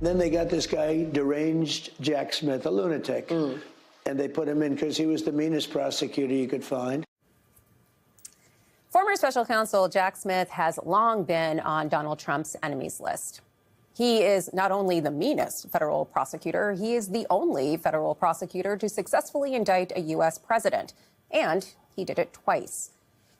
Then they got this guy, deranged Jack Smith, a lunatic, and they put him in because he was the meanest prosecutor you could find. Former special counsel Jack Smith has long been on Donald Trump's enemies list. He is not only the meanest federal prosecutor, he is the only federal prosecutor to successfully indict a U.S. president. And he did it twice.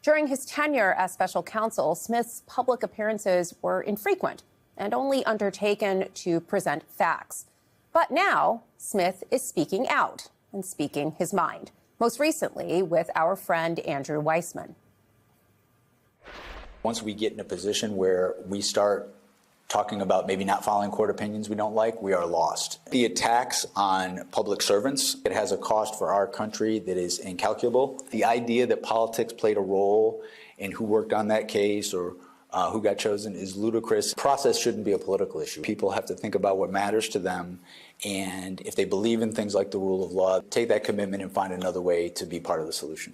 During his tenure as special counsel, Smith's public appearances were infrequent and only undertaken to present facts. But now, Smith is speaking out and speaking his mind, most recently with our friend Andrew Weissman. Once we get in a position where we start talking about maybe not following court opinions we don't like, we are lost. The attacks on public servants, it has a cost for our country that is incalculable. The idea that politics played a role in who worked on that case or who got chosen is ludicrous. Process shouldn't be a political issue. People have to think about what matters to them, and if they believe in things like the rule of law, take that commitment and find another way to be part of the solution.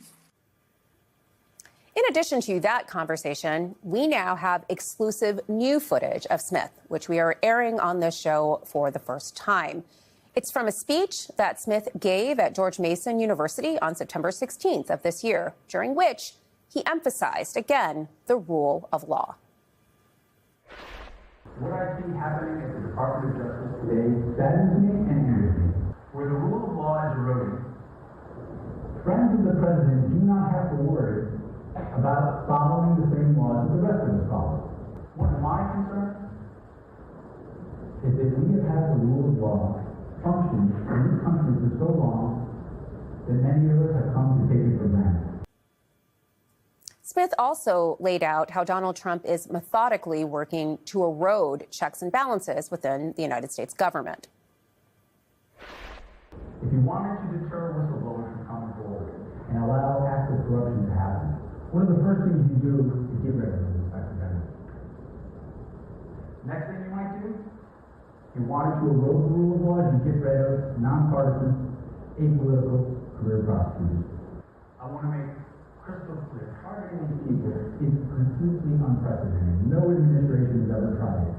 In addition to that conversation, we now have exclusive new footage of Smith, which we are airing on this show for the first time. It's from a speech that Smith gave at George Mason University on September 16th of this year, during which he emphasized, again, the rule of law. What I see happening at the Department of Justice today saddens me and angers me. Where the rule of law is eroding, friends of the president do not have to worry about following the same laws that the rest of us follow. One of my concerns is that we have had the rule of law function in this country for so long that many of us have come to take it for granted. Smith also laid out how Donald Trump is methodically working to erode checks and balances within the United States government. If you wanted to deter whistleblowers from coming forward and allow acts of corruption to happen, one of the first things you do is get rid of the inspector general. Next thing you might do, if you wanted to erode the rule of law, you get rid of nonpartisan, apolitical career prosecutors. I want to make crystal clear, targeting these people is completely unprecedented. No administration has ever tried it.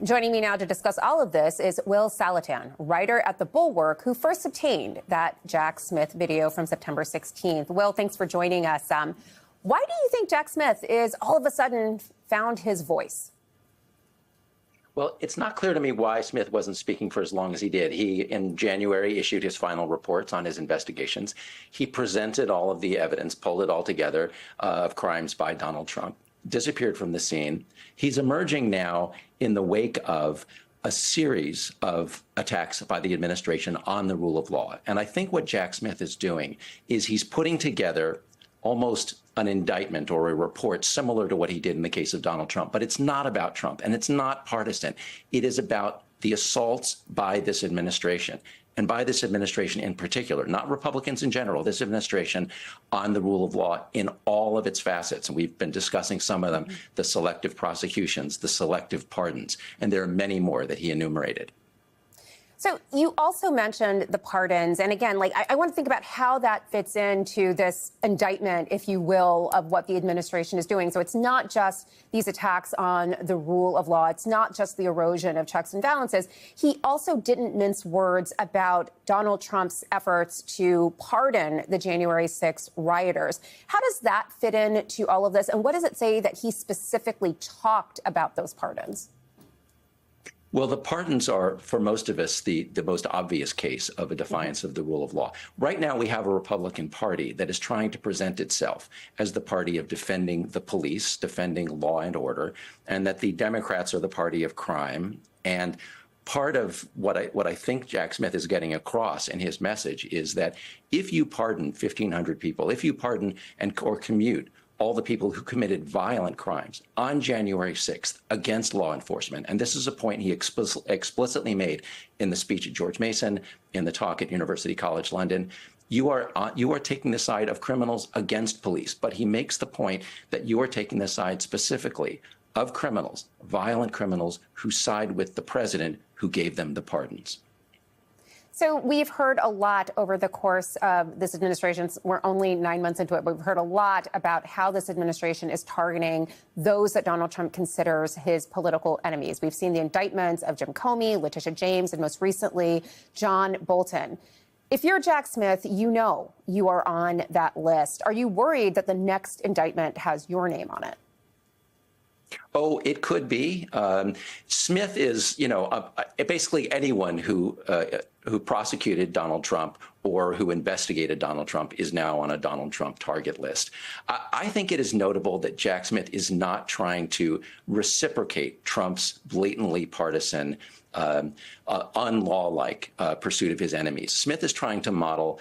Joining me now to discuss all of this is Will Salatan, writer at The Bulwark, who first obtained that Jack Smith video from September 16th. Will, thanks for joining us. Why do you think Jack Smith is all of a sudden found his voice? Well, it's not clear to me why Smith wasn't speaking for as long as he did. He, in January, issued his final reports on his investigations. He presented all of the evidence, pulled it all together, of crimes by Donald Trump, disappeared from the scene. He's emerging now in the wake of a series of attacks by the administration on the rule of law. And I think what Jack Smith is doing is he's putting together almost an indictment or a report similar to what he did in the case of Donald Trump. But it's not about Trump, and it's not partisan. It is about the assaults by this administration, and by this administration in particular, not Republicans in general, this administration on the rule of law in all of its facets. And we've been discussing some of them, the selective prosecutions, the selective pardons, and there are many more that he enumerated. So you also mentioned the pardons. And again, I want to think about how that fits into this indictment, if you will, of what the administration is doing. So it's not just these attacks on the rule of law. It's not just the erosion of checks and balances. He also didn't mince words about Donald Trump's efforts to pardon the January 6th rioters. How does that fit into all of this? And what does it say that he specifically talked about those pardons? Well, the pardons are, for most of us, the most obvious case of a defiance of the rule of law. Right now, we have a Republican Party that is trying to present itself as the party of defending the police, defending law and order, and that the Democrats are the party of crime. And part of what I think Jack Smith is getting across in his message is that if you pardon 1,500 people, if you pardon or commute all the people who committed violent crimes on January 6th against law enforcement. And this is a point he explicitly made in the speech at George Mason, in the talk at University College London. You are taking the side of criminals against police. But he makes the point that you are taking the side specifically of criminals, violent criminals, who side with the president who gave them the pardons. So we've heard a lot over the course of this administration. We're only 9 months into it, but we've heard a lot about how this administration is targeting those that Donald Trump considers his political enemies. We've seen the indictments of Jim Comey, Letitia James, and most recently, John Bolton. If you're Jack Smith, you know you are on that list. Are you worried that the next indictment has your name on it? Oh, it could be. Smith is, basically anyone who prosecuted Donald Trump or who investigated Donald Trump is now on a Donald Trump target list. I think it is notable that Jack Smith is not trying to reciprocate Trump's blatantly partisan, unlaw-like pursuit of his enemies. Smith is trying to model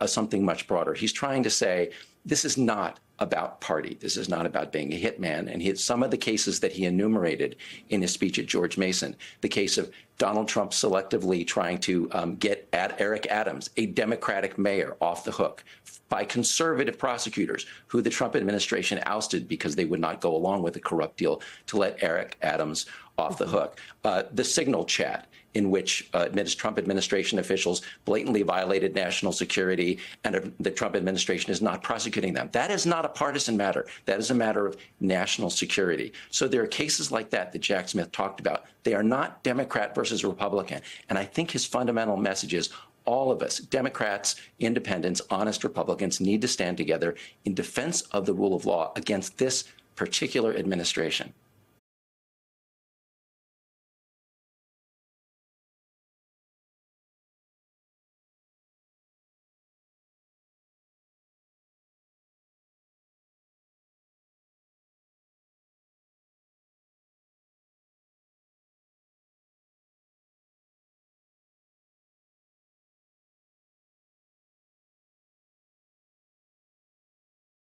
something much broader. He's trying to say, this is not about party. This is not about being a hitman. And some of the cases that he enumerated in his speech at George Mason, the case of Donald Trump selectively trying to get Eric Adams, a Democratic mayor, off the hook by conservative prosecutors who the Trump administration ousted because they would not go along with a corrupt deal to let Eric Adams off the hook. The Signal chat in which Trump administration officials blatantly violated national security, and the Trump administration is not prosecuting them. That is not a partisan matter. That is a matter of national security. So there are cases like that that Jack Smith talked about. They are not Democrat versus Republican. And I think his fundamental message is all of us, Democrats, independents, honest Republicans, need to stand together in defense of the rule of law against this particular administration.